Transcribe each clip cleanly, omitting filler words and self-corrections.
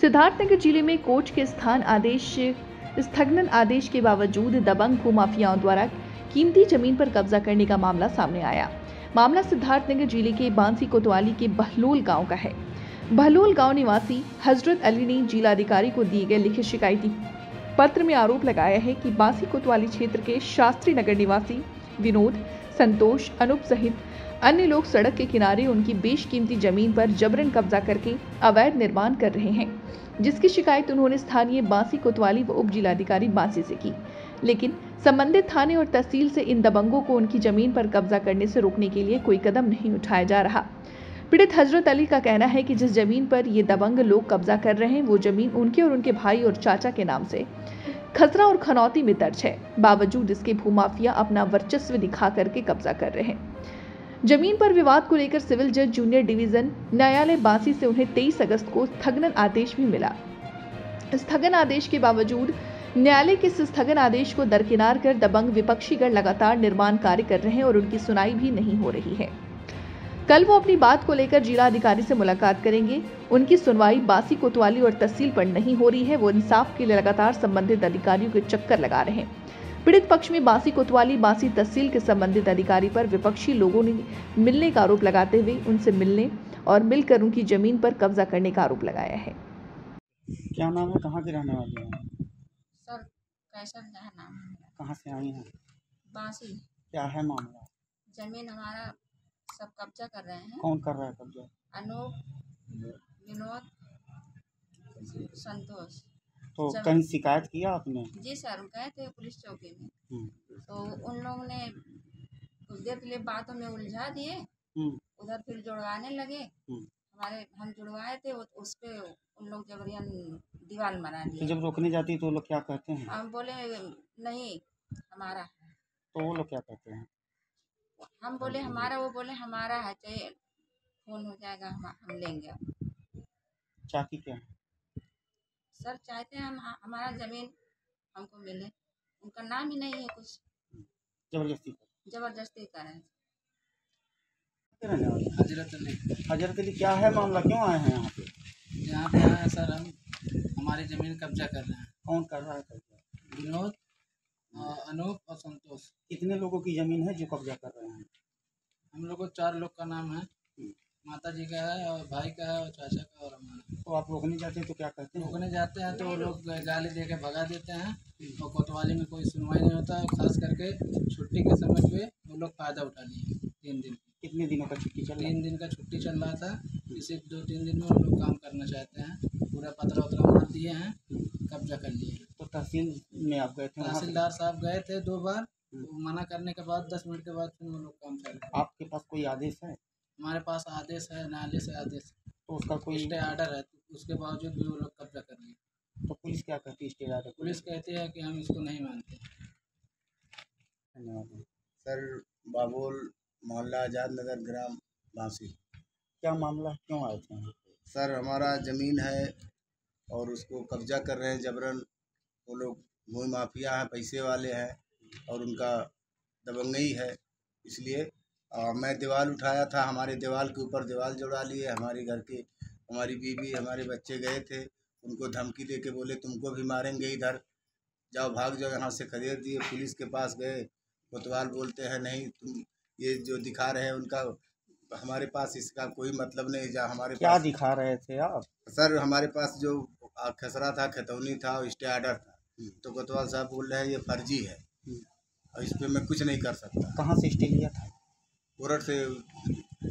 सिद्धार्थनगर जिले में कोर्ट के स्थगन आदेश के बावजूद दबंग भूमाफियाओं द्वारा कीमती जमीन पर कब्जा करने का मामला सामने आया। मामला सिद्धार्थनगर जिले के बांसी कोतवाली के बहलोल गांव का है। बहलोल गांव निवासी हजरत अली ने जिलाधिकारी को दिए गए लिखित शिकायती पत्र में आरोप लगाया है कि बांसी कोतवाली क्षेत्र के शास्त्री नगर निवासी विनोद, संतोष, अनूप सहित अन्य लोग सड़क के किनारे उनकी बेशकीमती जमीन पर जबरन कब्जा करके अवैध निर्माण कर रहे हैं, जिसकी शिकायत उन्होंने स्थानीय बांसी कोतवाली व उप जिलाधिकारी बांसी से की। लेकिन संबंधित थाने और तहसील से इन दबंगों को उनकी जमीन पर कब्जा करने से रोकने के लिए कोई कदम नहीं उठाया जा रहा। पीड़ित हजरत अली का कहना है कि जिस जमीन पर ये दबंग लोग कब्जा कर रहे हैं वो जमीन उनके और उनके भाई और चाचा के नाम से खसरा और खनौती में दर्ज है। बावजूद इसके भूमाफिया अपना वर्चस्व दिखा करके कब्जा कर रहे हैं। जमीन पर विवाद को लेकर सिविल जज जूनियर डिवीजन न्यायालय बांसी से उन्हें 23 अगस्त को स्थगन आदेश भी मिला। स्थगन आदेश के बावजूद न्यायालय के इस स्थगन आदेश को दरकिनार कर दबंग विपक्षीगण लगातार निर्माण कार्य कर रहे हैं और उनकी सुनाई भी नहीं हो रही है। कल वो अपनी बात को लेकर जिला अधिकारी से मुलाकात करेंगे। उनकी सुनवाई बांसी कोतवाली और तहसील पर नहीं हो रही है। वो इंसाफ के लिए लगातार संबंधित अधिकारियों के चक्कर लगा रहे हैं। पीड़ित पक्ष में बांसी कोतवाली बांसी तहसील के संबंधित अधिकारी पर विपक्षी लोगों ने मिलने का आरोप लगाते हुए उनसे मिलने और मिलकर उनकी जमीन पर कब्जा करने का आरोप लगाया है। क्या नाम है, कहाँ के रहने वाले हैं? सर कैसर जहाँ नाम है। कहाँ से आई हैं? बांसी। क्या है मामला? जमीन हमारा सब कब्जा कर रहे हैं। कौन कर रहा है कब्जा? अनूप, विनोद, संतोष। तो कहीं शिकायत किया आपने? जी सर, गए थे पुलिस चौकी में। तो उन लोगों ने कुछ देर के लिए बातों में उलझा दिए। उधर फिर जुड़वाने लगे। हम जुड़वाए थे, उस पे उन लोग जबरियन दीवार बना दिए। तो जब रोकने जाती तो वो लोग क्या कहते हैं? हम बोले नहीं हमारा है। तो वो लोग क्या कहते हैं? हम बोले हमारा, वो बोले हमारा है, चाहिए फोन हो जाएगा, हम लेंगे। चाहती क्या है? सर चाहते हैं हम हमारा जमीन हमको मिले। उनका नाम ही नहीं है कुछ। जबरदस्ती कर रहे हैं। हजरत अली क्या है मामला, क्यों आए हैं यहाँ पे? यहाँ पे आए हैं सर, हम हमारी ज़मीन कब्जा कर रहे हैं। कौन कर रहा है कब्जा? विनोद, अनूप और संतोष। कितने लोगों की जमीन है जो कब्जा कर रहे हैं? हम लोग को 4 लोग का नाम है। माता जी का है और भाई का है और चाचा का और हमारा। तो आप रोकने जाते हैं तो क्या कहते हैं? रोकने जाते हैं तो वो लोग गाली दे के भगा देते हैं और कोतवाली में कोई सुनवाई नहीं होता है। खास करके छुट्टी के समय पे वो लोग फ़ायदा उठा लिए। 3 दिन। कितने दिनों का छुट्टी चल रहा है? 3 दिन का छुट्टी चल रहा था। इसी 2-3 दिन में वो लोग काम करना चाहते हैं। पूरा पतरा वतरा मार दिए हैं, कब्जा कर लिए हैं। तो तहसील में आप गए थे? तहसीलदार साहब गए थे 2 बार। मना करने के बाद 10 मिनट के बाद फिर वो लोग काम कर रहे हैं। आपके पास कोई आदेश है? हमारे पास आदेश है, न्यायालय से आदेश। तो उसका कोई स्टे आर्डर है, तो उसके बावजूद भी वो लोग कब्जा कर लिए। तो पुलिस क्या कहती है स्टे आर्डर? पुलिस कहती है कि हम इसको नहीं मानते। धन्यवाद सर। बाबुल मोहल्ला आज़ाद नगर ग्राम बांसी। क्या मामला, क्यों आए थे? सर हमारा ज़मीन है और उसको कब्जा कर रहे हैं जबरन। वो लोग भूमि माफिया हैं, पैसे वाले हैं और उनका दबंगई है। इसलिए मैं दीवार उठाया था, हमारे दीवार के ऊपर दीवार जुड़ा लिए। हमारी घर की हमारी बीवी हमारे बच्चे गए थे, उनको धमकी दे के बोले तुमको भी मारेंगे, इधर जाओ, भाग जाओ यहाँ से। खदेड़ दिए। पुलिस के पास गए, कोतवाल बोलते हैं नहीं, तुम ये जो दिखा रहे हैं उनका हमारे पास इसका कोई मतलब नहीं। जा हमारे क्या पास दिखा रहे थे आप? सर हमारे पास जो खसरा था, खतौनी था और स्टे आर्डर था। तो कोतवाल साहब बोल रहे हैं ये फर्जी है और इस पर मैं कुछ नहीं कर सकता। कहाँ से स्टे लिया था? कोर्ट से,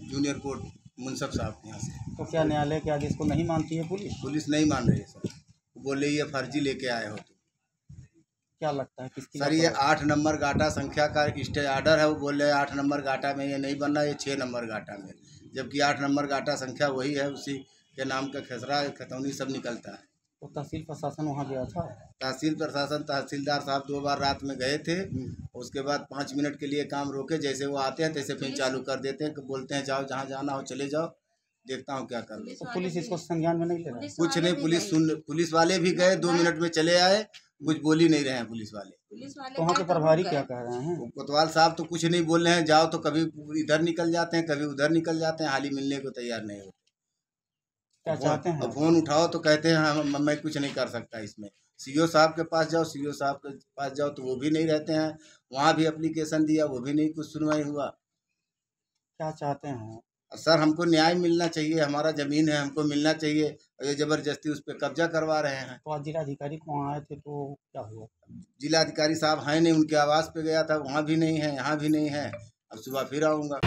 जूनियर कोर्ट मुंसफ साहब के यहाँ से। तो क्या न्यायालय के आदेश को नहीं मानती है पुलिस? पुलिस नहीं मान रही है सर। वो बोले ये फर्जी लेके आए हो तुम। क्या लगता है किसकी? सर ये 8 नंबर गाटा संख्या का स्टे आर्डर है। वो बोल रहे हैं 8 नंबर गाटा में ये नहीं बन रहा, ये 6 नंबर गाटा में, जबकि 8 नंबर गाटा संख्या वही है, उसी के नाम का खसरा खतौनी सब निकलता है। तो तहसील प्रशासन वहाँ गया था? तहसील प्रशासन, तहसीलदार साहब 2 बार रात में गए थे। उसके बाद 5 मिनट के लिए काम रोके, जैसे वो आते हैं तैसे फिर चालू कर देते हैं। बोलते हैं जाओ जहाँ जाना हो चले जाओ, देखता हूँ क्या कर लो। तो पुलिस इसको संज्ञान में नहीं ले रहा? कुछ नहीं, पुलिस वाले भी गए, 2 मिनट में चले आए, कुछ बोल ही नहीं रहे हैं पुलिस वाले। तो वहाँ के प्रभारी क्या कह रहे हैं? कोतवाल साहब तो कुछ नहीं बोल रहे हैं। जाओ तो कभी इधर निकल जाते हैं, कभी उधर निकल जाते हैं, हाल ही मिलने को तैयार नहीं होते। क्या चाहते हैं? अब फोन उठाओ तो कहते हैं मैं कुछ नहीं कर सकता इसमें। सीओ साहब के पास जाओ, सीओ साहब के पास जाओ तो वो भी नहीं रहते हैं। वहाँ भी एप्लीकेशन दिया, वो भी नहीं कुछ सुनवाई हुआ। क्या चाहते हैं? सर हमको न्याय मिलना चाहिए, हमारा ज़मीन है, हमको मिलना चाहिए। और ये ज़बरदस्ती उस पर कब्जा करवा रहे हैं। तो आज जिलाधिकारी को वहाँ आए थे तो क्या हुआ? जिलाधिकारी साहब हैं नहीं, उनके आवास पे गया था, वहाँ भी नहीं है, यहाँ भी नहीं है। अब सुबह फिर आऊँगा।